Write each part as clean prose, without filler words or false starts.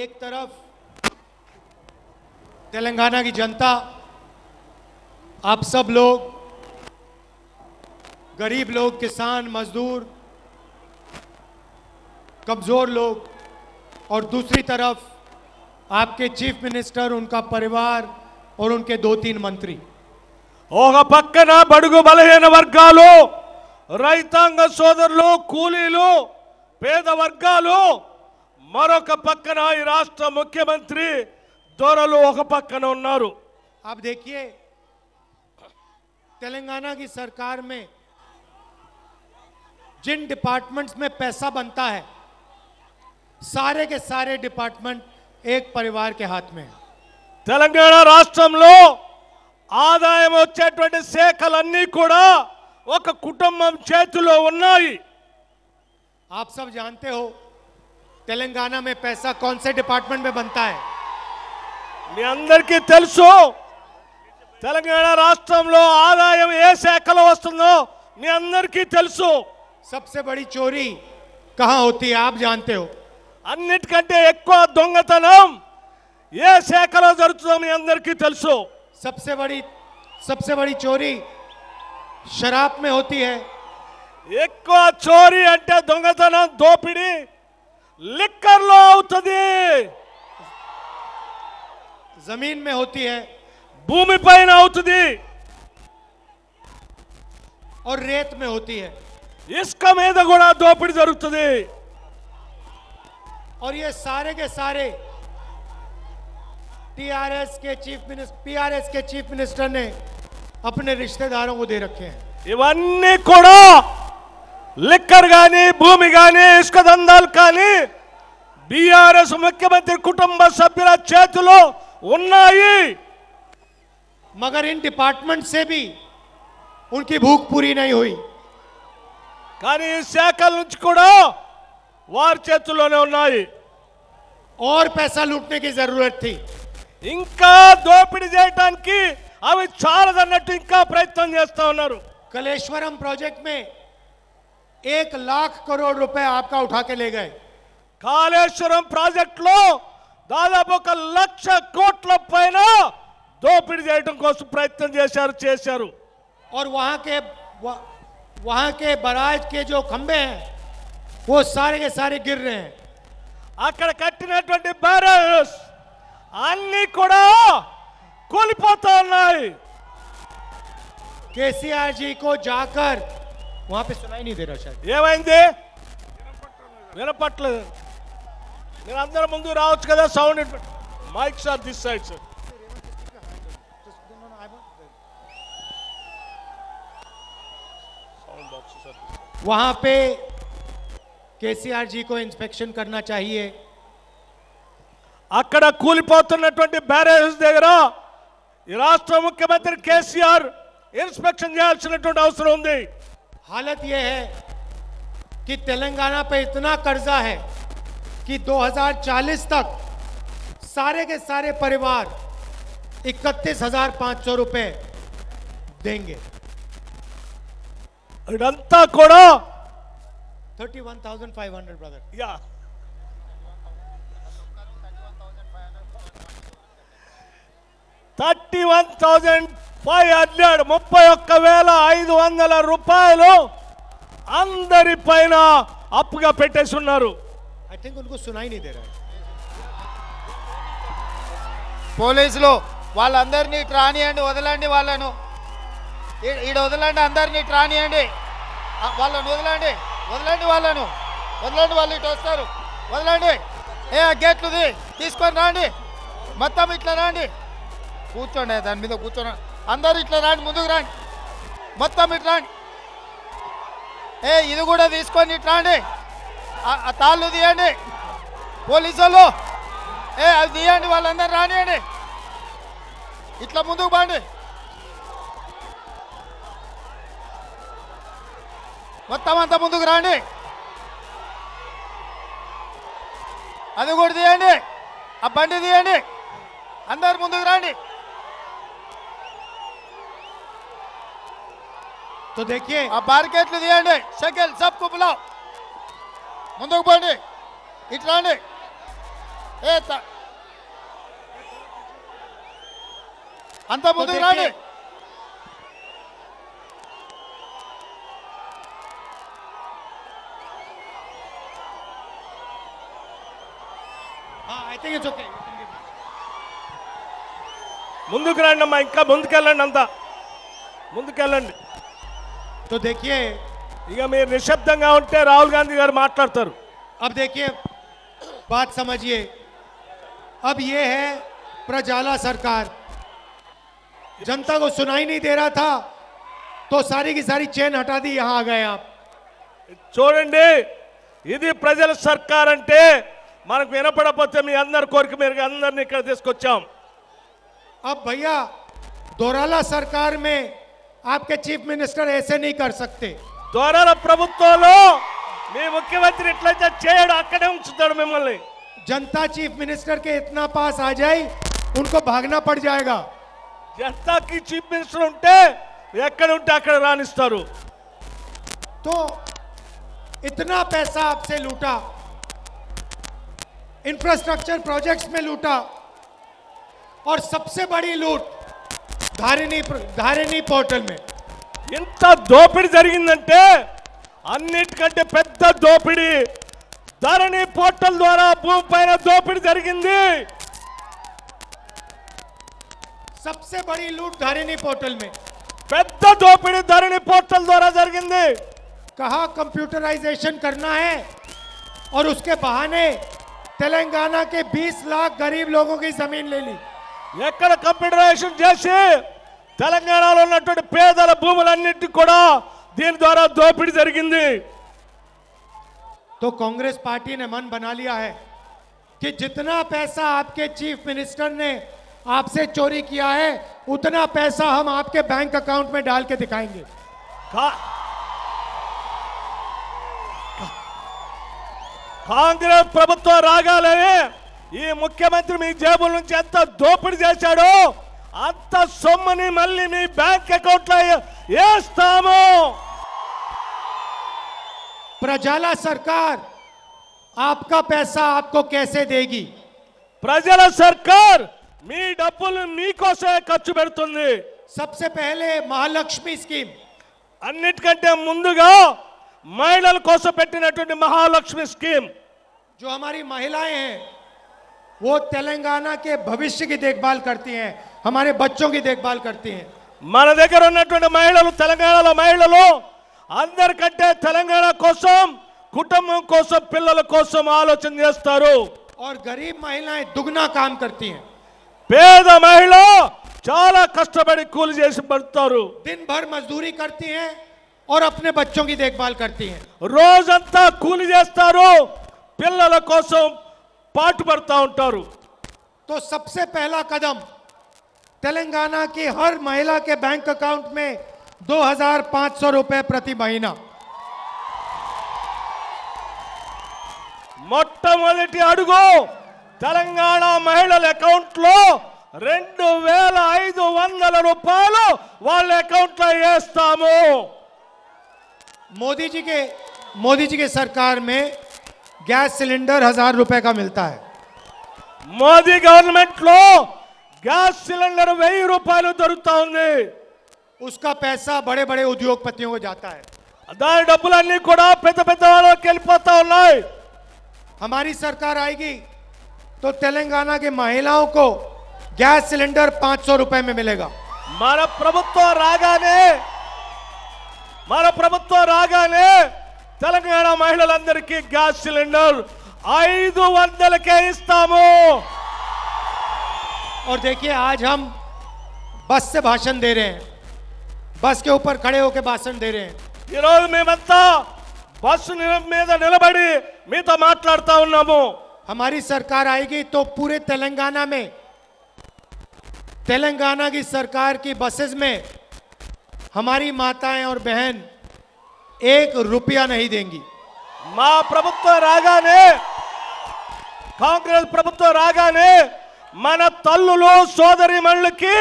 एक तरफ तेलंगाना की जनता, आप सब लोग, गरीब लोग, किसान, मजदूर, कमजोर लोग, और दूसरी तरफ आपके चीफ मिनिस्टर, उनका परिवार और उनके 2-3 मंत्री। ఒక పక్కన బడుగు బలహీన వర్గాలు, రైతాంగ సోదరులు, కూలీలు, పేద వర్గాలు, మరొక పక్కన ఈ రాష్ట్ర ముఖ్యమంత్రి దొరలు ఒక పక్కన ఉన్నారు। आप देखिए, तेलंगाना की सरकार में जिन डिपार्टमेंट्स में पैसा बनता है, सारे के सारे डिपार्टमेंट एक परिवार के हाथ में है। తెలంగాణ రాష్ట్రంలో ఆదాయం వచ్చేటువంటి శాఖలన్నీ కూడా ఒక కుటుంబం చేతిలో ఉన్నాయి। आप सब जानते हो तेलंगाना में पैसा कौन से डिपार्टमेंट में बनता है। మీ అందరికీ తెలుసు తెలంగాణ రాష్ట్రంలో ఆదాయం ఏ శాఖలో వస్తుందో మీ అందరికీ తెలుసు। सबसे बड़ी चोरी कहां होती है, आप जानते हो। అన్నిటికంటే ఎక్కువ దొంగతనం ఏ శాఖలో జరుగుతుందో మీ అందరికీ తెలుసు। सबसे बड़ी चोरी शराब में होती है। ఎక్కువ చోరీ అంటే దొంగతనం, దోపిడీ లిక్కర్లో అవుతుంది, जमीन में होती है, భూమిపైన అవుతుంది, और रेत में होती है। ఇసుక మీద కూడా దోపిడీ జరుగుతుంది। और ये सारे के सारे पीआरएस के चीफ मिनिस्टर ने अपने रिश्तेदारों को दे रखे हैं। ఇవన్నీ కూడా లిక్కర్ గాని, భూమి గాని, ఇసుక దందాలు కానీ బీఆర్ఎస్ ముఖ్యమంత్రి కుటుంబ సభ్యుల చేతిలో ఉన్నాయి। मगर इन डिपार्टमेंट से भी उनकी भूख पूरी नहीं हुई। కానీ ఈ శాఖల నుంచి కూడా వారి చేతుల్లోనే ఉన్నాయి। और पैसा लूटने की जरूरत थी। ఇంకా దోపిడీ చేయడానికి అవి చాలదన్నట్టు ఇంకా ప్రయత్నం చేస్తా ఉన్నారు। कलेश्वरम प्रोजेक्ट में 1 लाख करोड़ रुपए आपका उठा के ले गए। కాళేశ్వరం ప్రాజెక్టులో దాదాపు 1 లక్ష కోట్ల పైన దోపిడీ చేయడం కోసం ప్రయత్నం చేశారు। और वहां के बराज के जो खंबे हैं वो सारे के सारे गिर रहे हैं। అక్కడ కట్టినటువంటి బ్యారేజెస్ అన్ని కూడా కూలిపోతా ఉన్నాయి। केसीआर जी को जाकर, वहां पे सुनाई नहीं दे रहा शायद, ఏమైంది వినపట్లేదు, మీరు అందరూ ముందు రావచ్చు కదా, sound mics are this side sir. वहां पे केसीआर जी को इंस्पेक्शन करना चाहिए। అక్కడ కూలిపోతున్నటువంటి బ్యారేజెస్ దగ్గర ఈ రాష్ట్ర ముఖ్యమంత్రి కేసీఆర్ ఇన్స్పెక్షన్ చేయాల్సినటువంటి అవసరం ఉంది। हालत यह है कि तेलंगाना पे इतना कर्जा है कि 2040 तक सारे के सारे परिवार 31,500 रुपए देंगे। ఇదంతా కూడా 31,500 ब्रदर। యా 31,500 రూపాయలు అందరి పైన అప్పుగా పెట్టేసి ఉన్నారు। आई थिंक उनको सुनाई नहीं दे रहा है। పోలీసులు వాళ్ళందరినీ ట్రానియండి, వదలండి వాళ్ళను, ఈడ వదలండి, అందరినీ ట్రానియండి, వాళ్ళను వదలండి, వదలండి వాళ్ళను, వదలండి, వాళ్ళు ఇటు వస్తారు, వదలండి। ఏ గేట్లుది తీసుకొని రాండి, మొత్తం ఇట్లా రాండి, కూర్చోండి, దాని మీద కూర్చోండి, అందరు ఇట్లా రాండి, ముందుకు రాండి, మొత్తం ఇట్లా రాండి। ఇది కూడా తీసుకొని ఇట్లా రాండి, ఆ తాళ్ళు తీయండి, పోలీసు వాళ్ళు అది తీయండి, వాళ్ళందరూ రానియండి, ఇట్లా ముందుకు బాండి, మొత్తం అంతా ముందుకు రాండి, అది కూడా తీయండి, ఆ బండి తీయండి, అందరు ముందుకు రాండి। तो देखिए, ఆ బార్కెట్లు తీయండి, షకిల్ సబ్కు బులావ్, ముందుకు పోండి, ఇట్లా రండి, ఏ అంత ముందుకు రాండి. I think it's okay. ముందుకు రండి అమ్మా, ఇంకా ముందుకెళ్ళండి, అంతా ముందుకెళ్ళండి. तो देखिए, ఇక మీరు నిశ్శబ్దంగా ఉంటే రాహుల్ గాంధీ గారు మాట్లాడతారు. अब देखिए, बात समझिए. अब ये है प्रजाला सरकार. जनता को सुनाई नहीं दे रहा था तो सारी की सारी चेन हटा दी. यहां आ गए आप. చూడండి, ఇది ప్రజల సర్కార్ అంటే మనకు వినపడకపోతే మీ అందరి కోరిక మేరకు అందరిని ఇక్కడ తీసుకొచ్చాం. अब भैया दोराला सरकार में आपके चीफ मिनिस्टर ऐसे नहीं कर सकते. దొరల ప్రభుత్వంలో మీ ముఖ్యమంత్రి ఇట్లయితే చేయడు, అక్కడే ఉంచుతాడు మిమ్మల్ని. जनता चीफ मिनिस्टर के इतना पास आ जाए उनको भागना पड़ जाएगा. జనతాకి చీఫ్ మినిస్టర్ ఉంటే ఎక్కడ ఉంటే అక్కడ రాణిస్తారు. तो इतना पैसा आपसे लूटा, इंफ्रास्ट्रक्चर प्रोजेक्ट्स में लूटा, और सबसे बड़ी लूट धारिनी पोर्टल में. ఇంత దోపిడీ జరిగిందంటే అన్నిటికంటే పెద్ద దోపిడీ ధరణి పోర్టల్ ద్వారా భూమి పైన దోపిడీ జరిగింది. सबसे बड़ी लूट धारिनी पोर्टल में. పెద్ద దోపిడీ ధరణి పోర్టల్ ద్వారా జరిగింది. कहा कंप्यूटराइजेशन करना है और उसके बहाने तेलंगाना के 20 लाख गरीब लोगों की जमीन ले ली. ఎక్కడ కంప్యూటరైజేషన్ చేసి తెలంగాణలో ఉన్నటువంటి పేదల భూములన్నింటినీ కూడా దీని ద్వారా దోపిడీ జరిగింది. तो कांग्रेस पार्टी ने मन बना लिया है कि जितना पैसा आपके चीफ मिनिस्टर ने आपसे चोरी किया है उतना पैसा हम आपके बैंक अकाउंट में डाल के दिखाएंगे. కాంగ్రెస్ ప్రభుత్వం రాగానే ఈ ముఖ్యమంత్రి మీ జేబుల నుంచి ఎంత దోపిడీ చేశాడో అంత సొమ్ముని మళ్ళీ మీ బ్యాంక్ అకౌంట్ లో వేస్తాము. प्रजाला सरकार आपका पैसा आपको कैसे देगी? ప్రజల సర్కార్ మీ డబ్బులు మీకోసమే ఖర్చు పెడుతుంది. सबसे पहले महालक्ष्मी स्कीम. అన్నిటికంటే ముందుగా మహిళల కోసం పెట్టినటువంటి మహాలక్ష్మి స్కీమ్. जो हमारी महिलाएं हैं वो तेलंगाना के भविष्य की देखभाल करती हैं, हमारे बच्चों की देखभाल करती हैं. మన దగ్గర ఉన్నటువంటి మహిళలు, తెలంగాణలో మహిళలు అందరికంటే తెలంగాణ కోసం, కుటుంబం కోసం, పిల్లల కోసం ఆలోచన చేస్తారు. और गरीब महिलाएं दुगना काम करती हैं. పేద మహిళ చాలా కష్టపడి కూలి చేసి పడతారు. दिन भर मजदूरी करती हैं और अपने बच्चों की देखभाल करती हैं. రోజంతా కూలి చేస్తారు, పిల్లల కోసం పాటుపడతా ఉంటారు. तो सबसे पहला कदम तेलंगाना की हर महिला के बैंक अकाउंट में 2,500 रुपए प्रति महीना. మొట్టమొదటి అడుగు తెలంగాణ మహిళల అకౌంట్ లో 2,500 రూపాయలు వాళ్ళ అకౌంట్ లో వేస్తాము. मोदी जी के सरकार में गैस सिलेंडर 1,000 रुपए का मिलता है. మోదీ గవర్నమెంట్ లో గ్యాస్ సిలిండర్ 1000 రూపాయలు దొరుకుతా ఉంది. उसका पैसा बड़े बड़े उद्योगपतियों को जाता है. దాని డబ్బులన్నీ కూడా పెద్ద పెద్ద వాళ్ళకి వెళ్ళిపోతా ఉన్నాయి. हमारी सरकार आएगी तो तेलंगाना के महिलाओं को गैस सिलेंडर 500 रुपए में मिलेगा. మన ప్రభుత్వం రాగానే తెలంగాణ మహిళలందరికీ గ్యాస్ సిలిండర్ 500కే ఇస్తాము. और देखिए आज हम बस से भाषण दे रहे हैं, बस के ऊपर खड़े होकर भाषण दे रहे हैं. ఈ రోజు మేమంతా బస్సు మీద నిలబడి మీతో మాట్లాడుతా ఉన్నాము. हमारी सरकार आएगी तो पूरे तेलंगाना में, तेलंगाना की सरकार की बसेस में हमारी माताएं और बहन 1 रुपया नहीं देंगी. మా ప్రభుత్వం రాగానే, కాంగ్రెస్ ప్రభుత్వం రాగానే మన తల్లులు సోదరిమణులకి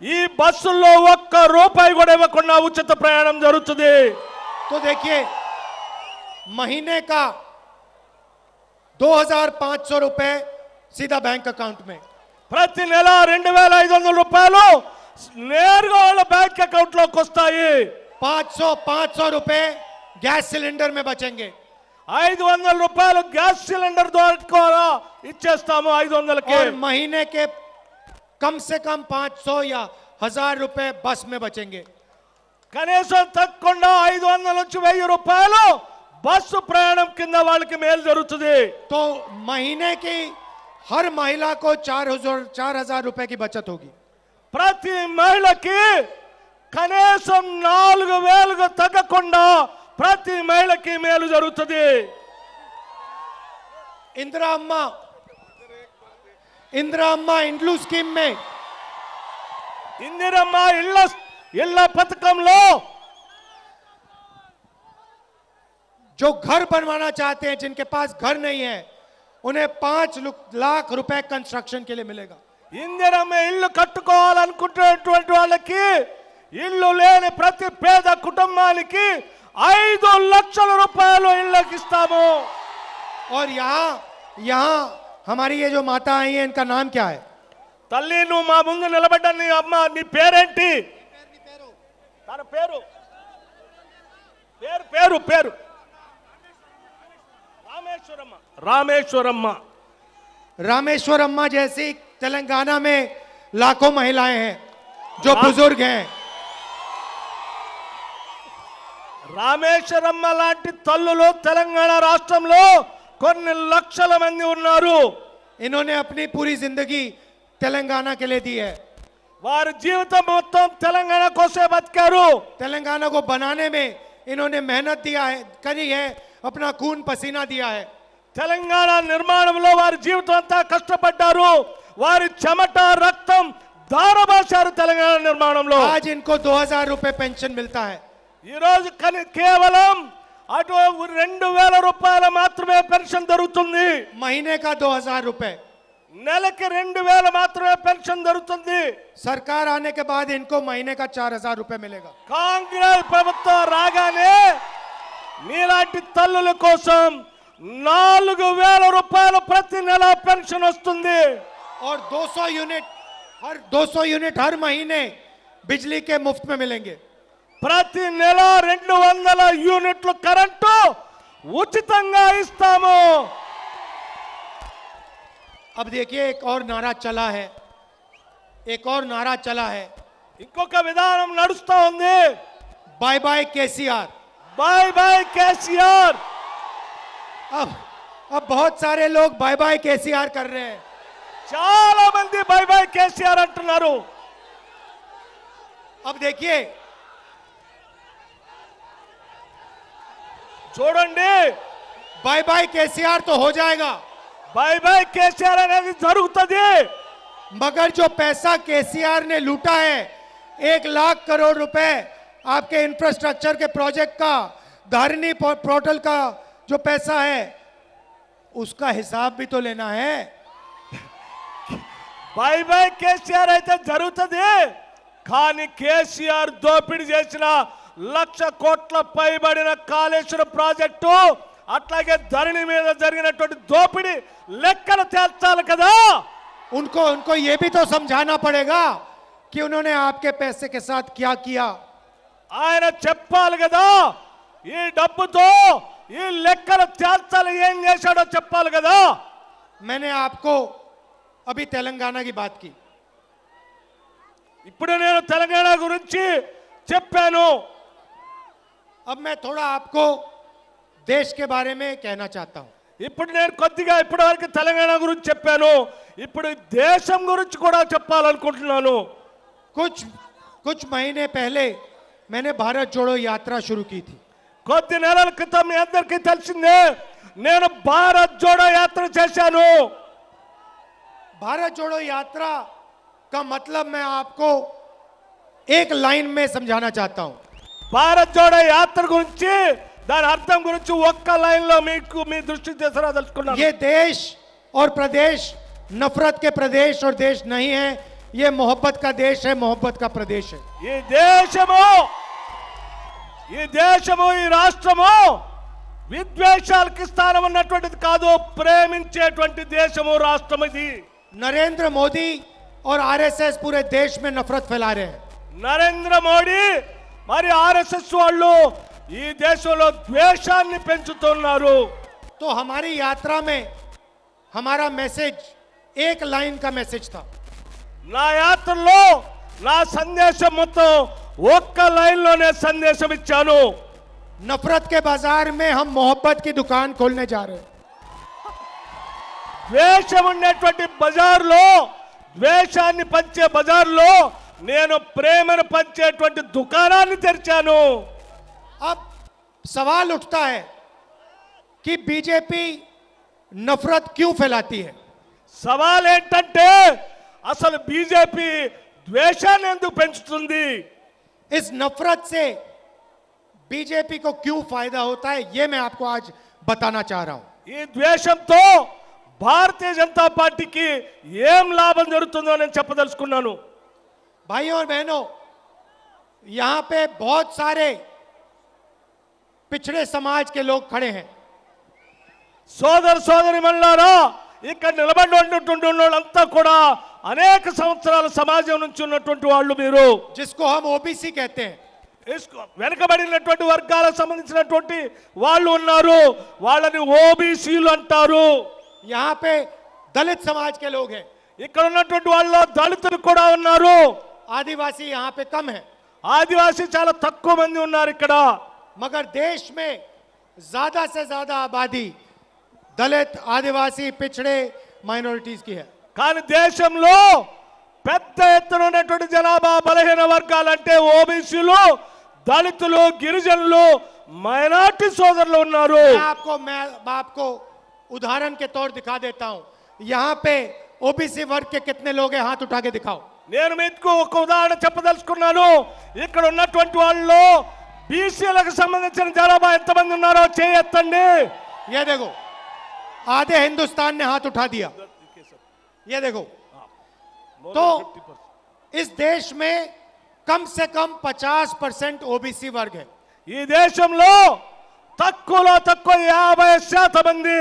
ఈ బస్సుల్లో 1 రూపాయి కూడా ఇవ్వకుండా ఉచిత ప్రయాణం జరుగుతుంది. तो देखिए महीने का 2,500 रुपए सीधा बैंक अकाउंट में। ప్రతి నెల 2500 రూపాయలు నేరుగా వాళ్ళ బ్యాంక్ అకౌంట్ లోకి వస్తాయి। 500 रुपए गैस सिलेंडर में बचेंगे। 500 రూపాయలు గ్యాస్ సిలిండర్ ద్వారా ఇచ్చేస్తాము 500కి। और महीने के कम से कम 500 या 1000 रुपए बस में बचेंगे। కనీసం తప్పకుండా 500 నుంచి 1000 రూపాయలు బస్సు ప్రయాణం కింద వాళ్ళకి మేలు జరుగుతుంది। तो महीने की हर महिला को 4000 रुपए की बचत होगी। ప్రతి మహిళకి కనీసం 4000కు తగ్గకుండా ప్రతి మహిళకి మేలు జరుగుతుంది। इंदिरा अम्मा इंड्लू स्कीम में ఇందిరమ్మ ఇళ్ళ పథకంలో जो घर बनवाना चाहते हैं, जिनके पास घर नहीं है, उन्हें 5 लाख रुपए कंस्ट्रक्शन के लिए मिलेगा। ఇందిరమ్మ ఇల్లు కట్టుకోవాలనుకుంటున్నటువంటి వాళ్ళకి ఇల్లు లేని ప్రతి పేద కుటుంబానికి 5 లక్షల రూపాయలు ఇళ్ళకి ఇస్తాము। और यहाँ हमारी ये जो माता आई है, इनका नाम क्या है? తల్లి నువ్వు మా ముందు నిలబడ్డ నీ అమ్మ నీ పేరేంటి? తన పేరు పేరు పేరు రామేశ్వరమ్మ। रामेश्वर अम्मा जैसी तेलंगाना में लाखों महिलाएं हैं जो बुजुर्ग हैं। రామేశ్వరమ్మ లాంటి తల్లులు తెలంగాణ రాష్ట్రంలో కొన్ని లక్షల మంది ఉన్నారు। इन्होंने अपनी पूरी जिंदगी तेलंगाना के लिए दी है। వారి జీవితం మొత్తం తెలంగాణ కోసమే బతికారు। तेलंगाना को बनाने में इन्होंने मेहनत करी है, अपना खून पसीना दिया है। తెలంగాణ నిర్మాణంలో వారి జీవితం అంతా కష్టపడ్డారు। వారి చెమట రక్తం ధారపోశారు తెలంగాణ నిర్మాణంలో। आज इनको 2000 रुपए पेंशन मिलता है। ఈ రోజు కేవలం అటు 2000 రూపాయలు మాత్రమే పెన్షన్ దొరుకుతుంది। महीने का 2000 रुपए, నెలకి 2000 మాత్రమే పెన్షన్ దొరుకుతుంది। सरकार आने के बाद इनको महीने का 4000 रुपए मिलेगा। కాంగ్రెస్ ప్రభుత్వం రాగానే మీలాంటి తల్లుల కోసం 4000 రూపాయలు ప్రతి నెల పెన్షన్ వస్తుంది। और 200 यूनिट हर महीने बिजली के मुफ्त में मिलेंगे। ప్రతి నెల 200 యూనిట్లు కరెంటు ఉచితంగా ఇస్తాము। अब देखिए एक और नारा चला है, ఇంకొక విధానం నడుస్తా ఉంది। Bye bye KCR. Bye bye KCR. अब बहुत सारे लोग बाय बाय केसीआर कर रहे हैं। చాలా మంది బాయ్ బాయ్ కేసీఆర్ అంటున్నారు। अब देखिए చూడండి बाय बाय केसीआर तो हो जाएगा, బాయ్ బాయ్ కేసీఆర్ అనేది జరుగుతుంది। मगर जो पैसा केसीआर ने लूटा है 1 लाख करोड़ रुपए आपके इंफ्रास्ट्रक्चर के प्रोजेक्ट का, धारिनी पोर्टल का जो पैसा है, उसका हिसाब भी तो लेना है। బాయ్ బాయ్ కేసీఆర్ అయితే జరుగుతుంది, కానీ కేసీఆర్ దోపిడీ చేసిన 1,00,000 కోట్ల పైబడిన కాళేశ్వరం ప్రాజెక్టు అట్లాగే ధరణి మీద జరిగినటువంటి దోపిడీ లెక్కలు తేల్చాలి కదా। उनको ये भी तो समझाना पड़ेगा कि उन्होंने आपके पैसे के साथ क्या किया। ఆయన చెప్పాలి కదా, ఈ డబ్బుతో ఈ లెక్కలు తేల్చాలి ఏం చేశాడో చెప్పాలి కదా। मैंने आपको अभी तेलंगाना की बात की, ఇప్పుడు నేను తెలంగాణ గురించి చెప్పాను। अब मैं थोड़ा आपको देश के बारे में कहना चाहता हूं। ఇప్పుడు నేను కొద్దిగా ఇప్పటివరకు తెలంగాణ గురించి చెప్పాను, ఇప్పుడు దేశం గురించి కూడా చెప్పాలనుకుంటున్నాను। कुछ महीने पहले मैंने भारत जोड़ो यात्रा शुरू की थी। కొద్ది నెలల క్రితం మీ అందరికీ తెలిసిందే నేను భారత్ జోడో యాత్ర చేశాను। भारत जोड़ो यात्रा का मतलब मैं आपको एक लाइन में समझाना चाहता हूं। భారత్ జోడో యాత్ర గురించి దాని అర్థం గురించి ఒక్క లైన్ లో మీకు మీ దృష్టికి తీసుకురాదలుచుకున్నాను। ये देश और प्रदेश नफरत के प्रदेश और देश नहीं है, ये मोहब्बत का देश है, मोहब्बत का प्रदेश है। ఈ దేశము ఈ రాష్ట్రము విద్వేషాలకి స్థానం ఉన్నటువంటిది కాదు, ప్రేమించేటువంటి దేశము రాష్ట్రం ఇది. नरेंद्र मोदी और आरएसएस पूरे देश में नफरत फैला रहे हैं. నరేంద్ర మోడీ మరి ఆర్ఎస్ఎస్ వాళ్ళు ఈ దేశంలో ద్వేషాన్ని పెంచుతున్నారు. तो हमारी यात्रा में हमारा मैसेज एक लाइन का मैसेज था. నా యాత్రలో నా సందేశం మొత్తం ఒక్క లైన్లోనే సందేశం ఇచ్చాను. नफरत के बाजार में हम मोहब्बत की दुकान खोलने जा रहे हैं. ద్వేషం ఉండేటువంటి బజార్లో, ద్వేషాన్ని పంచే బజార్లో నేను ప్రేమను పంచేటువంటి దుకాణాన్ని తెరిచాను. अब सवाल उठता है कि बीजेपी नफरत क्यों फैलाती है. సవాల్ ఏంటంటే అసలు బీజేపీ ద్వేషాన్ని ఎందుకు పెంచుతుంది? इस नफरत से बीजेपी को क्यों फायदा होता है, ये मैं आपको आज बताना चाह रहा हूं. ఈ ద్వేషంతో భారతీయ జనతా పార్టీకి ఏం లాభం జరుగుతుందో నేను చెప్పదలుచుకున్నాను. भाइयों और बहनों, यहां पे बहुत सारे पिछड़े समाज के लोग खड़े हैं. సోదర సోదరిమణులారా, ఇక్కడ నిలబడినటువంటి వాళ్ళంతా కూడా అనేక సంవత్సరాల సమాజం నుంచి ఉన్నటువంటి వాళ్ళు. మీరు जिसको हम ओबीसी कहते हैं. వెనుకబడినటువంటి వర్గాలకు సంబంధించినటువంటి వాళ్ళు ఉన్నారు, వాళ్ళని ఓబీసీలు అంటారు. यहां पे दलित समाज के लोग हैं. ఇక్కడ ఉన్నటువంటి వాళ్ళు దళితులు కూడా ఉన్నారు. आदिवासी यहां पे कम है, ఆదివాసీ చాలా తక్కువ మంది ఉన్నారు ఇక్కడ. मगर देश में ज्यादा से ज्यादा आबादी दलित, आदिवासी, पिछड़े, माइनॉरिटीज की है. కానీ దేశంలో పెద్ద ఎత్తున ఉన్నటువంటి జనాభా బలహీన వర్గాలంటే ఓబీసీలు, దళితులు, గిరిజనులు, మైనార్టీ సోదరులు ఉన్నారు. मैं आपको उदाहरण के तौर दिखा देता हूं. यहां पे ओबीसी वर्ग के कितने लोग हैं, हाथ उठा के दिखाओ. నేను మీకు ఒక ఉదాహరణ చెప్పదలుచుకున్నాను. ఇక్కడ ఉన్నటువంటి వాళ్ళు బీసీలకు సంబంధించిన జనాభా ఎంతమంది ఉన్నారో చేయి ఎత్తండి. ये देखो, आधे हिंदुस्तान ने हाथ उठा दिया. ये देखो, तो इस देश में कम से कम 50% ओबीसी वर्ग है. ఈ దేశంలో తక్కువలో తక్కువ 50% మంది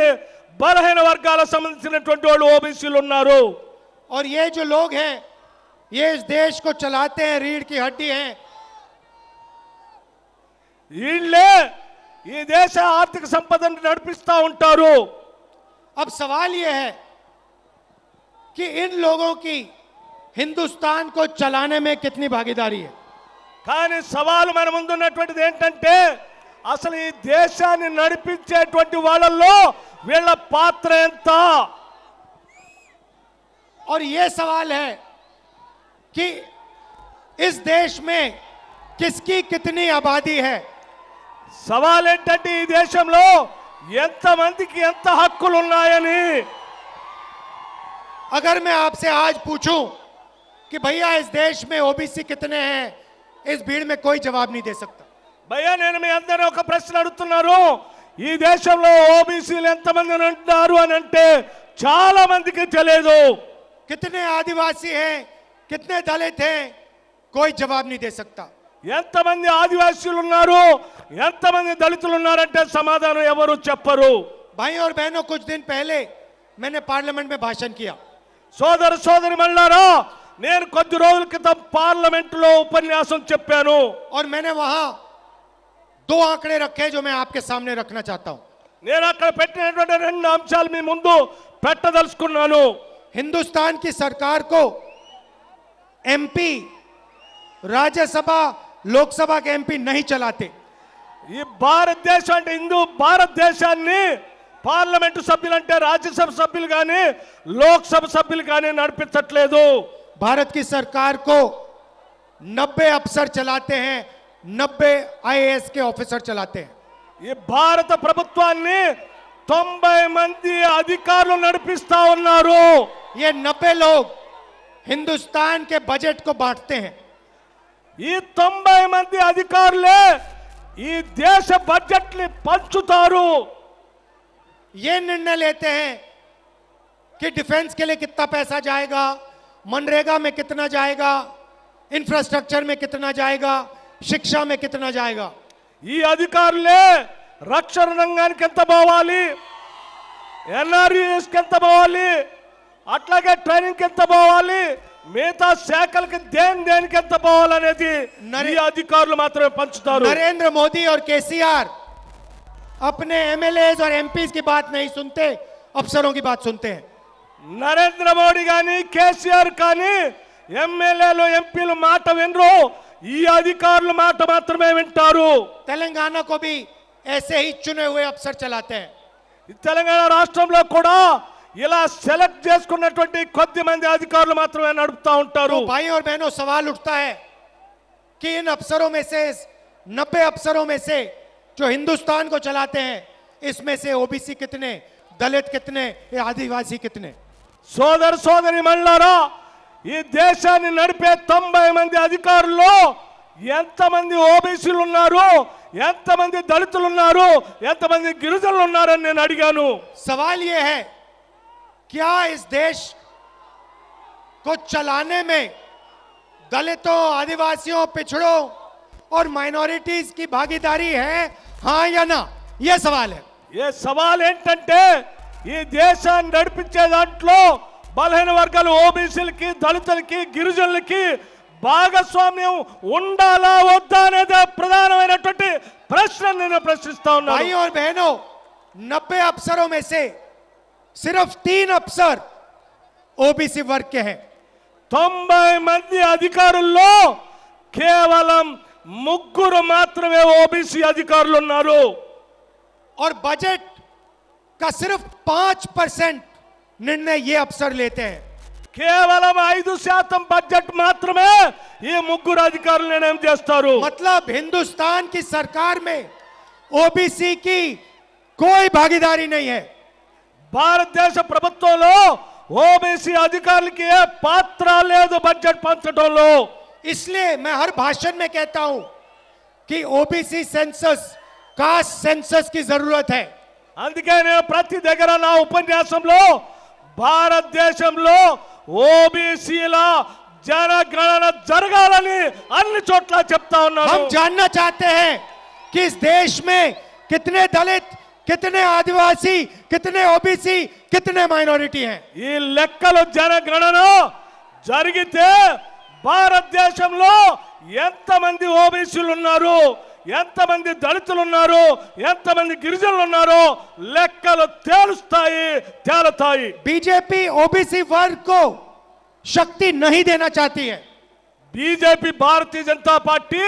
బలహీన వర్గాలకు సంబంధించినటువంటి వాళ్ళు ఓబీసీలు ఉన్నారు. और ये जो लोग हैं, ये इस देश को चलाते हैं, रीढ़ की हड्डी हैं. వీళ్ళే ఈ దేశ ఆర్థిక సంపదను నడిపిస్తూ ఉంటారు. अब सवाल ये है कि इन लोगों की हिंदुस्तान को चलाने में कितनी भागीदारी है. కానీ సవాలు మన ముందున్నటువంటిది ఏంటంటే అసలు ఈ దేశాన్ని నడిపించేటువంటి వాళ్ళల్లో వీళ్ళ పాత్ర ఎంత? और ये सवाल है कि इस देश में किसकी कितनी आबादी है. సవాల్ ఏంటంటే ఈ దేశంలో ఎంత మందికి ఎంత హక్కులు ఉన్నాయని. अगर मैं आपसे आज पूछूं कि भैया इस देश में ओबीसी कितने हैं, इस भीड़ में कोई जवाब नहीं दे सकता. భయ్యా, నేను మీ అందరినీ ఒక ప్రశ్న అడుగుతున్నాను. ఈ దేశంలో ఓబీసీలు ఎంతమంది అంటున్నారు అని అంటే చాలా మందికి తెలియదు. कितने आदिवासी हैं, कितने दलित हैं, कोई जवाब नहीं दे सकता. ఎంతమంది ఆదివాసీలు ఉన్నారు, ఎంతమంది దళితులు ఉన్నారంటే సమాధానం ఎవరు చెప్పరు. भाई और बहनों, कुछ दिन पहले मैंने पार्लियामेंट में भाषण किया. సోదర సోదరిమణులారా, నేను కొద్ది రోజుల క్రితం పార్లమెంటులో ఉపన్యాసం చెప్పాను. और मैंने वहां 2 आंकड़े रखे जो मैं आपके सामने रखना चाहता हूं. నేను అక్కడ పెట్టినటువంటి 2 అంశాలు మీ ముందు పెట్టదలుచుకున్నాను. हिंदुस्तान की सरकार को एमपी, राज्यसभा, लोकसभा के एमपी नहीं चलाते. ఈ భారతదేశం అంటే హిందూ భారతదేశాన్ని పార్లమెంటు సభ్యులు అంటే రాజ్యసభ సభ్యులు కానీ లోక్సభ సభ్యులు కానీ నడిపించట్లేదు. भारत की सरकार को 90 अफसर चलाते हैं, 90 आईएएस के ऑफिसर चलाते हैं. ఈ భారత ప్రభుత్వాన్ని 90 మంది అధికారులు నడిపిస్తా ఉన్నారు. ये 90 लोग हिंदुस्तान के बजट को बांटते हैं. ఈ 90 మంది అధికారులే ఈ దేశ బడ్జెట్ ని పంచుతారు. ये निर्णय लेते हैं कि डिफेंस के लिए कितना पैसा जाएगा, मनरेगा में कितना जाएगा, इंफ्रास्ट्रक्चर में कितना जाएगा, शिक्षा में कितना जाएगा. ఈ అధికారులే రక్షణ రంగానికి ఎంత పోవాలి, ఎన్ఆర్యుఎస్కి ఎంత పోవాలి, అట్లాగే ట్రైనింగ్కి ఎంత పోవాలి, మిగతా శాఖలకి దేనికి ఎంత పోవాలనేది ఈ అధికారులు మాత్రమే పంచుతారు. नरेंद्र मोदी और केसीआर अपने एमएलएज और एमपीज की बात नहीं सुनते, अफसरों की बात सुनते हैं. నరేంద్ర మోడీ గాని కేసీఆర్ కానీ ఎమ్మెల్యేలు ఎంపీలు మాట వినరు, ఈ అధికారుల మాట మాత్రమే వింటారు. तेलंगाना को भी ऐसे ही चुने हुए अफसर चलाते हैं. తెలంగాణ రాష్ట్రంలో కూడా ఇలా సెలెక్ట్ చేసుకున్నటువంటి కొద్ది మంది అధికారులు మాత్రమే నడుపుతా ఉంటారు. तो भाई और बहनों, सवाल उठता है कि इन अफसरों में से 90 अफसरों में से जो हिंदुस्तान को चलाते हैं, इसमें से ओबीसी कितने, दलित कितने, आदिवासी कितने. సోదర సోదరి మళ్ళారా, ఈ దేశాన్ని నడిపే 90 మంది అధికారుల్లో ఎంతమంది ఓబీసీలు ఉన్నారు, ఎంతమంది దళితులు ఉన్నారు, ఎంతమంది గిరిజనులు ఉన్నారని నేను అడిగాను. सवाल ये है, क्या इस देश को चलाने में दलितों, आदिवासियों, पिछड़ों और माइनॉरिटीज की भागीदारी है, हाँ या ना? यह सवाल है. ఏ సవాల్ ఏంటంటే ఈ దేశాన్ని నడిపించే దాంట్లో బలహీన వర్గాలు ఓబీసీలకి, దళితులకి, గిరిజనులకి భాగస్వామ్యం ఉండాలా వద్దా అనేది ప్రధానమైనటువంటి ప్రశ్న నేను ప్రశ్నిస్తా ఉన్నాను. भाई और बहनों, 90 अफसरों में से सिर्फ 3 अफसर ओबीसी वर्ग के हैं. 90 మంది అధికారుల్లో కేవలం 3 మాత్రమే ఓబీసీ అధికారులు ఉన్నారు. और बजट का सिर्फ 5% निर्णय ये अफसर लेते हैं. కేవలం 5% బడ్జెట్ మాత్రమే ఈ 3 అధికారులు నిర్ణయం చేస్తారు. मतलब हिंदुस्तान की सरकार में ओबीसी की कोई भागीदारी नहीं है. భారతదేశ ప్రభుత్వంలో ఓబీసీ అధికారులకి ఏ పాత్ర లేదు బడ్జెట్ పంచడంలో. इसलिए मैं हर भाषण में कहता हूं कि ओबीसी सेंसस, कास्ट सेंसस की जरूरत है. అందుకే నేను ప్రతి దగ్గర నా ఉపన్యాసంలో భారతదేశంలో ఓబీసీల జనగణన జరగాలని అన్ని చోట్ల చెప్తా ఉన్నాను. हम जानना चाहते हैं कि इस देश में कितने दलित, कितने आदिवासी, कितने ओबीसी, कितने माइनॉरिटी हैं. ఈ లెక్కలు జనగణన జరిగితే భారతదేశంలో ఎంతమంది ఓబీసీలు ఉన్నారు, ఎంతమంది దళితులు ఉన్నారు, ఎంతమంది గిరిజనులు ఉన్నారో లెక్కలు తేలుతాయి. बीजेपీ ओबीसी वर्ग को शक्ति नहीं देना चाहती है. బీజేపీ భారతీయ జనతా పార్టీ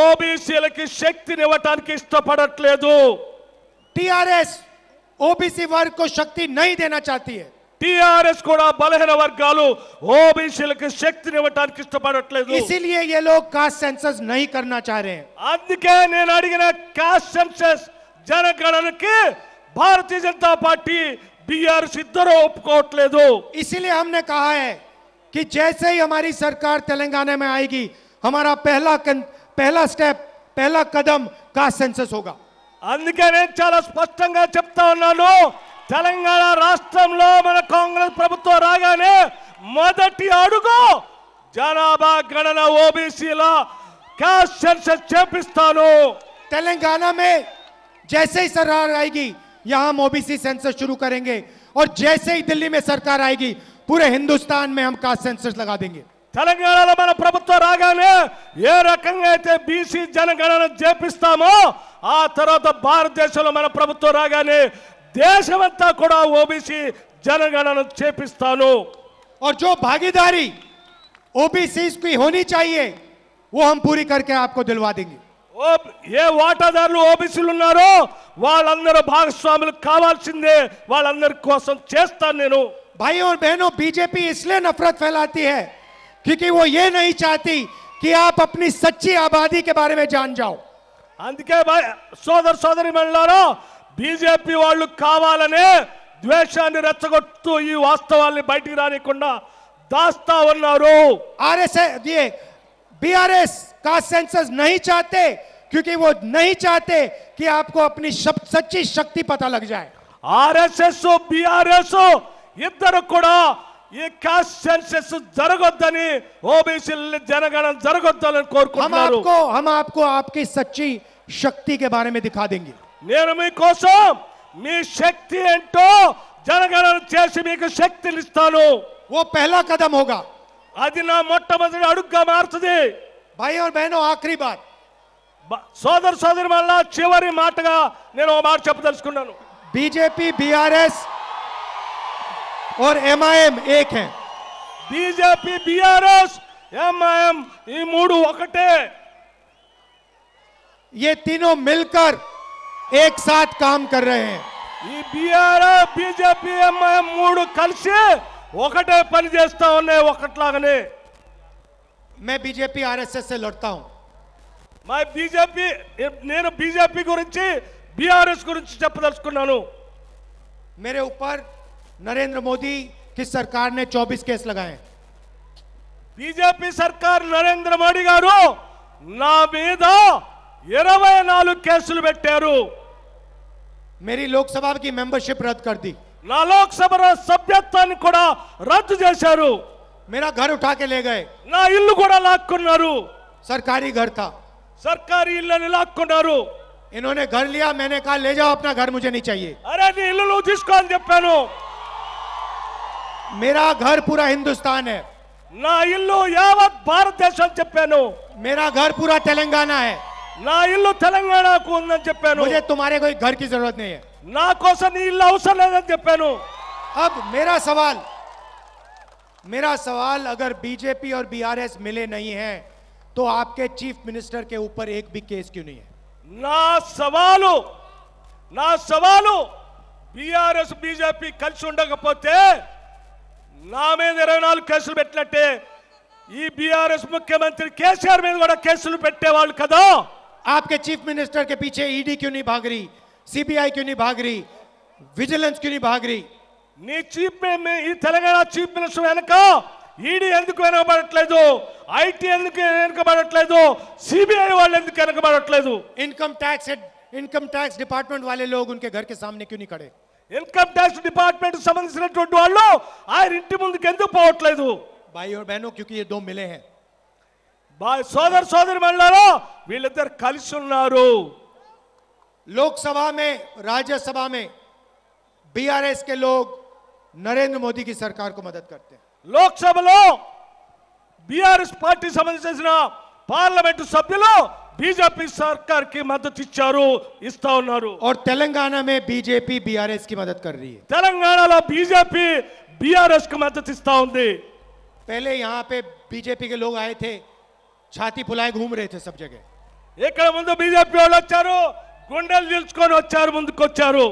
ఓబీసీలకి శక్తిని ఇవ్వటానికి ఇష్టపడట్లేదు. टीआरएस ओबीसी वर्ग को शक्ति नहीं देना चाहती है. టీఆర్ఎస్ కూడా బలహీన వర్గాలు ఓబీసీలకి శక్తిని ఇవ్వటానికి ఇష్టపడట్లేదు. इसीलिए ये लोग कास्ट सेंसस नहीं करना चाह रहे हैं. అందుకే నేను అడిగిన cost census జనగణనకి Bharatiya Janata party, BRS ఇద్దరు ఒప్పుకోవట్లేదు. इसीलिए हमने कहा है कि जैसे ही हमारी सरकार तेलंगाना में आएगी, हमारा पहला स्टेप, पहला कदम कास्ट सेंसस होगा. అందుకే నేను చాలా స్పష్టంగా చెప్తా ఉన్నాను, తెలంగాణ రాష్ట్రంలో మన కాంగ్రెస్ ప్రభుత్వం రాగానే మొదటి అడుగు జనాభా గణన ఓబీసీల కాస్ట్ సెన్సస్ చేపిస్తాను. तेलंगाना में जैसे ही सरकार आएगी, यहां हम ओबीसी सेंसस शुरू करेंगे, और जैसे ही दिल्ली में सरकार आएगी, पूरे हिंदुस्तान में हम कास्ट सेंसस लगा देंगे. తెలంగాణలో మన ప్రభుత్వం రాగానే ఏ రకంగా అయితే బీసీ జనగణన చేపిస్తామో, ఆ తర్వాత భారతదేశంలో మన ప్రభుత్వం రాగానే దేశమంతా కూడా ఓబీసీ జనగణన చేపిస్తాను. और जो भागीदारी ओबीसी की होनी चाहिए, वो हम पूरी करके आपको दिलवा देंगे. ఏ వాటాదారులు ఓబీసీలు ఉన్నారో వాళ్ళందరూ భాగస్వాములు కావాల్సిందే, వాళ్ళందరి కోసం చేస్తాను నేను. भाई और बहनों, बीजेपी इसलिए नफरत फैलाती है क्योंकि वो ये नहीं चाहती कि आप अपनी सच्ची आबादी के बारे में जान जाओ. అందుకే సోదర సోదరి మళ్ళారో బీజేపీ వాళ్ళు కావాలనే ద్వేషాన్ని రెచ్చగొడుతూ ఈ వాస్తవాల్ని బయటికి రానికుండా దాస్తా ఉన్నారు. ये बीआरएस कास्ट सेंसस नहीं चाहते क्योंकि वो नहीं चाहते कि आपको अपनी सच्ची शक्ति पता लग जाए. ఆర్ఎస్ఎస్, బీఆర్ఎస్ ఇద్దరు కూడా ఈ కాస్ట్ సెన్సస్ జరగొద్దని, ఓబీసీ జనగణన జరగొద్దని కోరుకుంటున్నారు. हम आपको आपकी सच्ची शक्ति के बारे में दिखा देंगे. నేను మీకోసం మీ శక్తి ఏంటో జనగణన చేసి మీకు శక్తిని ఇస్తాను. वो पहला कदम होगा. అది నా మొట్టమొదటి అడుగుగా మారుతుంది. भाई और बहनों, आखिरी बात, సోదర సోదరి వల్ల చివరి మాటగా నేను ఒక మాట చెప్పదలుచుకున్నాను. बीजेपी, बीआरएस और एमआईएम एक हैं. బీజేపీ, బీఆర్ఎస్, ఎంఐఎం ఈ మూడు ఒకటే. ये तीनों मिलकर एक साथ काम कर रहे हैं. ఈ బీఆర్ఎస్, బీజేపీ, ఎంఐఎం మూడు కలిసి ఒకటే పని చేస్తా ఉన్నాయి, ఒకట్లాగానే. मैं बीजेपी आरएसएस से लड़ता हूं. నేను బీజేపీ గురించి బీఆర్ఎస్ గురించి చెప్పదలుచుకున్నాను. मेरे ऊपर नरेंद्र मोदी की सरकार ने 24 केस लगाए. బీజేపీ సర్కార్ నరేంద్ర మోడీ గారు నా మీద 24 కేసులు పెట్టారు. मेरी लोकसभा की मेंबरशिप रद्द कर दी. నా లోక్సభ సభ్యత్వాన్ని కూడా రద్దు చేశారు. मेरा घर उठा के ले गए. నా ఇల్లు కూడా లాక్కున్నారు. सरकारी घर था. సర్కారీ ఇల్లుని లాక్కున్నారు. इन्होंने घर लिया, मैंने कहा ले जाओ अपना घर, मुझे नहीं चाहिए. అరే నీ ఇల్లు నువ్వు తీసుకో అని చెప్పాను. मेरा घर पूरा हिंदुस्तान है. నా ఇల్లు యావత్ భారతదేశం అని చెప్పాను. मेरा घर पूरा तेलंगाना है. నా ఇల్లు తెలంగాణకు ఉందని చెప్పాను. मुझे तुम्हारे कोई घर की जरूरत नहीं है. నా కోసం నీ ఇల్లు అవసరం లేదని చెప్పాను. अब मेरा सवाल अगर बीजेपी और बीआरएस मिले नहीं हैं तो आपके चीफ मिनिस्टर के ऊपर एक भी केस क्यों नहीं है? నా సవాలు బీఆర్ఎస్, బీజేపీ కలిసి ఉండకపోతే నా మీద 24 కేసులు పెట్టినట్టే ఈ బీఆర్ఎస్ ముఖ్యమంత్రి కేసీఆర్ మీద కూడా కేసులు పెట్టేవాళ్ళు కదా. आपके चीफ मिनिस्टर के पीछे ईडी क्यों नहीं भाग रही, सीबीआई क्यों नहीं भाग रही, विजिलेंस क्यों नहीं भाग रही? నీ ఈ తెలంగాణ చీఫ్ మినిస్టర్ వెనక ఈడీ ఎందుకు వెనకబడట్లేదు, ఐటీ ఎందుకు వెనకబడట్లేదు, సిబిఐ వాళ్ళు ఎందుకు వెనకబడట్లేదు? इनकम टैक्स डिपार्टमेंट वाले लोग उनके घर के सामने क्यों नहीं खड़े? ఇన్కమ్ ట్యాక్స్ డిపార్ట్మెంట్ సంబంధించినటువంటి వాళ్ళు ఆయన ఇంటి ముందుకు ఎందుకు పోవట్లేదు? भाई और बहनों, क्योंकि ये दो मिले हैं. సోదర సోదరి మళ్ళారో వీళ్ళిద్దరు కలిసి ఉన్నారు. लोकसभा में, राज्यसभा में बीआरएस के लोग नरेंद्र मोदी की सरकार को मदद करते हैं. లోక్సభలో బీఆర్ఎస్ పార్టీ సంబంధించిన పార్లమెంటు సభ్యులు బీజేపీ సర్కార్ కి మద్దతు ఇస్తా ఉన్నారు. और तेलंगाना में बीजेपी बीआरएस की मदद कर रही है. తెలంగాణలో బీజేపీ బీఆర్ఎస్ కి మద్దతు ఇస్తా ఉంది. पहले यहाँ पे बीजेपी के लोग आए थे, छाती फुलाए घूम रहे थे सब जगह. ఇక్కడ ముందు బీజేపీ వాళ్ళు వచ్చారు, గుండెలు దిల్చుకొని వచ్చారు, ముందుకు వచ్చారు.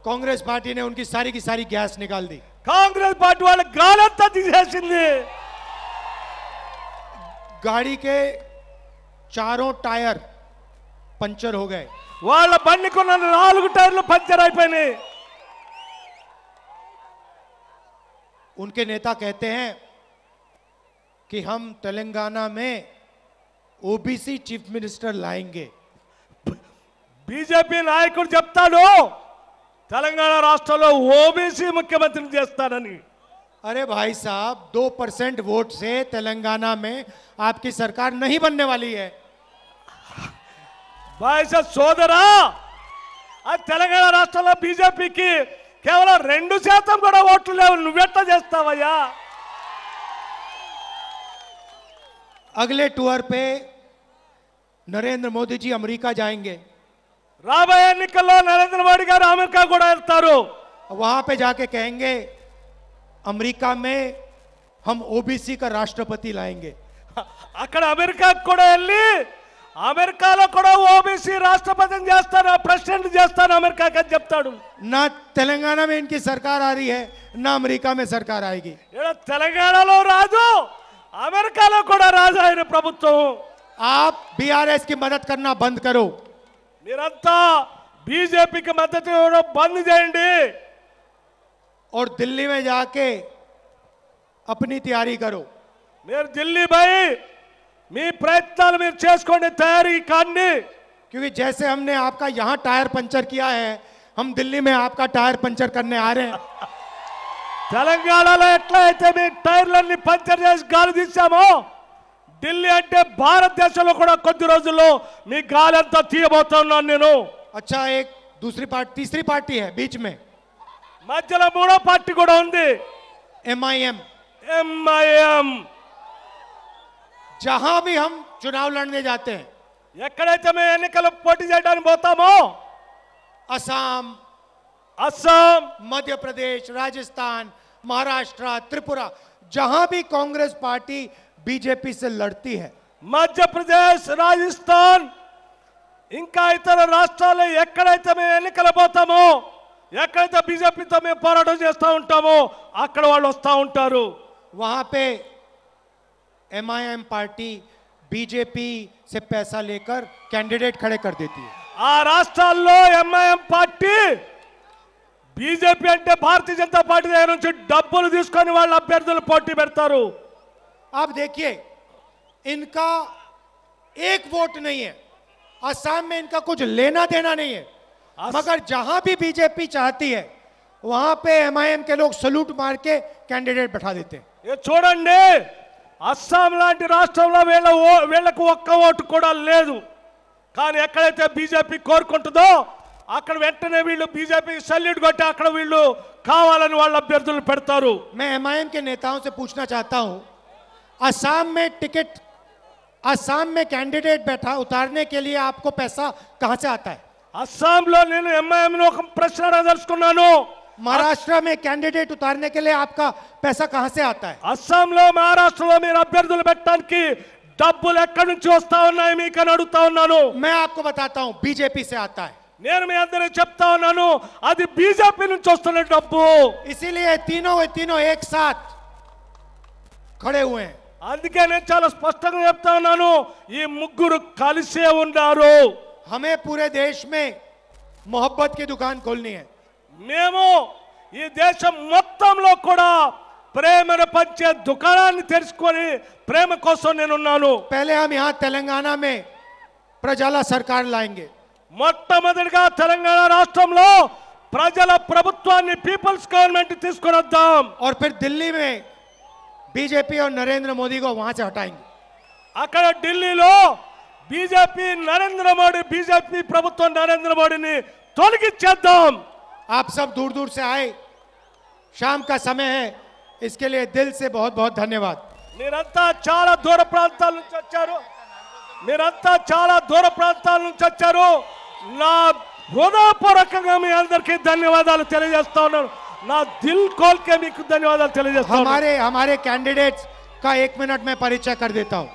कांग्रेस पार्टी ने उनकी सारी की सारी गैस निकाल दी. కాంగ్రెస్ పార్టీ వాళ్ళ గాలంతా తీసేసింది. गाड़ी के चारों टायर पंचर हो गए. వాళ్ళ బండికున్న 4 టైర్లు పంచర్ అయిపోయినాయి. उनके नेता कहते हैं कि हम तेलंगाना में ओबीसी चीफ मिनिस्टर लाएंगे. బీజేపీ నాయకుడు చెప్తాడు తెలంగాణ రాష్ట్రంలో ఓబీసీ ముఖ్యమంత్రిని చేస్తానని. अरे भाई साहब, 2% वोट से तेलंगाना में आपकी सरकार नहीं बनने वाली है. भाई साहब సోదరా, ఆ తెలంగాణ రాష్ట్రంలో బీజేపీకి కేవలం 2% కూడా ఓట్లు లేవు. నువ్వెట్లా చేస్తావయ్యా? अगले टूर पे नरेंद्र मोदी जी अमेरिका जाएंगे. రాబోయే ఎన్నికల్లో నరేంద్ర మోడీ గారు అమెరికా కూడా వెళ్తారు. वहां पे जाके कहेंगे अमेरिका में हम ओबीसी का राष्ट्रपति लाएंगे. అక్కడ అమెరికాకు కూడా వెళ్ళి అమెరికాలో కూడా ఓబీసీ రాష్ట్రపతిని చేస్తాను, ప్రెసిడెంట్ చేస్తాను అమెరికాకి అని చెప్తాడు. ना तेलंगाना में इनकी सरकार आ रही है, ना अमेरिका में सरकार आएगी. ఇక్కడ తెలంగాణలో రాజు, అమెరికాలో కూడా రాజు ఆయన ప్రభుత్వం. आप बीआरएस की मदद करना बंद करो. మీరంతా బీజేపీకి మద్దతు ఇవ్వడం బంద్ చేయండి. और दिल्ली में जाके अपनी तैयारी करो. మీరు ఢిల్లీ పోయి మీ ప్రయత్నాలు మీరు చేసుకోండి, తయారీ కాండి. क्योंकि जैसे हमने आपका यहाँ टायर पंचर किया है, हम दिल्ली में आपका टायर पंचर करने आ रहे हैं. తెలంగాణలో ఎట్లా అయితే మీ టైర్లన్నీ పంచర్ చేసి గాలి తీసామో, ఢిల్లీ అంటే భారతదేశంలో కూడా కొద్ది రోజుల్లో మీ గాలి అంతా తీయబోతున్నాను నేను. अच्छा, एक दूसरी पार्टी, तीसरी पार्टी है बीच में, మధ్యలో మూడో పార్టీ కూడా ఉంది, MIM। MIM। जहां भी हम चुनाव लड़ने जाते हैं, ఎక్కడైతే మేము ఎన్నికలు పోటీ చేయడానికి పోతామో, असम, అస్సాం, मध्य प्रदेश, राजस्थान, महाराष्ट्र, त्रिपुरा, जहां भी कांग्रेस पार्टी बीजेपी से लड़ती है, మధ్యప్రదేశ్, రాజస్థాన్ ఇంకా ఇతర రాష్ట్రాల్లో ఎక్కడైతే మేము ఎన్నికలు పోతామో, ఎక్కడైతే బీజేపీతో మేము పోరాటం చేస్తూ ఉంటామో అక్కడ వాళ్ళు వస్తూ ఉంటారు। वहां पे MIM पार्टी बीजेपी से पैसा लेकर कैंडिडेट खड़े कर देती है। ఆ రాష్ట్రాల్లో MIM పార్టీ బీజేపీ అంటే భారతీయ జనతా పార్టీ దగ్గర నుంచి డబ్బులు తీసుకొని వాళ్ళ అభ్యర్థులు పోటీ పెడతారు। आप देखिए, इनका एक वोट नहीं है, असम में इनका कुछ लेना देना नहीं है, मगर जहां भी बीजेपी चाहती है वहां पे MIM के लोग सलूट मार के कैंडिडेट बैठा देते हैं। ఇది చూడండి, అస్సాం లాంటి రాష్ట్రంలో వీళ్ళకు ఒక్క ఓటు కూడా లేదు, కానీ ఎక్కడైతే బీజేపీ కోరుకుంటుందో అక్కడ వెంటనే వీళ్ళు బీజేపీకి సల్యూట్ కొట్టి అక్కడ వీళ్ళు కావాలని వాళ్ళ అభ్యర్థులు పెడతారు। मैं MIM के नेताओं से पूछना चाहता हूं, असम में कैंडिडेट बैठा उतारने के लिए आपको पैसा कहां से आता है? అస్సాంలో నేను MIM ను ఒక ప్రశ్న అడగదలుచుకున్నాను, महाराष्ट्र में कैंडिडेट उतारने के लिए आपका पैसा कहां से आता है? అస్సాంలో మహారాష్ట్రలో మీరు అభ్యర్థులు పెట్టడానికి డబ్బులు ఎక్కడి నుంచి వస్తా ఉన్నాయి మీకు అని అడుగుతా ఉన్నాను। मैं आपको बताता हूं, बीजेपी से आता है। నేను మీ అందరికీ చెప్తా ఉన్నాను, అది బీజేపీ నుంచి వస్తున్న డబ్బు। इसीलिए तीनों एक साथ खड़े हुए हैं। అందుకే నేను చాలా స్పష్టంగా చెప్తా ఉన్నాను, ఈ ముగ్గురు కలిసే ఉన్నారు। हमें पूरे देश में मोहब्बत की दुकान खोलनी है। మేము ఈ దేశం మొత్తంలో కూడా ప్రేమను పంచే దుకాణాన్ని తెరుచుకొని ప్రేమ కోసం నేనున్నాను। पहले हम यहाँ तेलंगाना में प्रजाला सरकार लाएंगे। మొట్టమొదటిగా తెలంగాణ రాష్ట్రంలో ప్రజల ప్రభుత్వాన్ని, పీపుల్స్ గవర్నమెంట్ తీసుకొని వద్దాం। और फिर दिल्ली में बीजेपी और नरेंद्र मोदी को वहां से हटाएंगे। అక్కడ ఢిల్లీలో బీజేపీ ప్రభుత్వం నరేంద్ర మోడీని తొలగించేద్దాం। आप सब दूर दूर से आए, शाम का समय है, इसके लिए दिल से बहुत बहुत धन्यवाद। మీరంతా చాలా దూర ప్రాంతాల నుంచి వచ్చారు, నా హృదయపూర్వకంగా మీ అందరికీ ధన్యవాదాలు తెలియజేస్తా ఉన్నాను। నా దిల్ కోల్ के మీకు ధన్యవాదాలు తెలియజేస్తా ఉన్నాను। हमारे कैंडिडेट्स का 1 मिनट में परिचय कर देता हूं।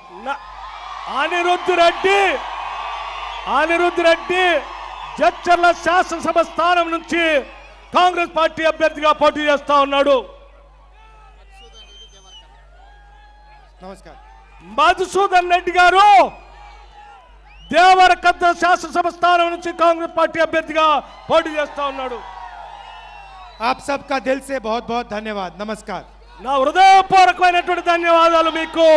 అనిరుద్ధ్ రెడ్డి జడ్చర్ల శాసనసభ స్థానం నుంచి కాంగ్రెస్ పార్టీ అభ్యర్థిగా పోటీ చేస్తా ఉన్నాడు। नमस्कार। మధుసూదన్ రెడ్డి గారు దేవరకద్ర శాసనసభ స్థానం నుంచి కాంగ్రెస్ పార్టీ అభ్యర్థిగా పోటీ చేస్తా ఉన్నాడు। आप सबका दिल से बहुत बहुत धन्यवाद। नमस्कार। నా హృదయపూర్వకమైనటువంటి ధన్యవాదాలు మీకు,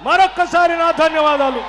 మరొక్కసారి నా ధన్యవాదాలు।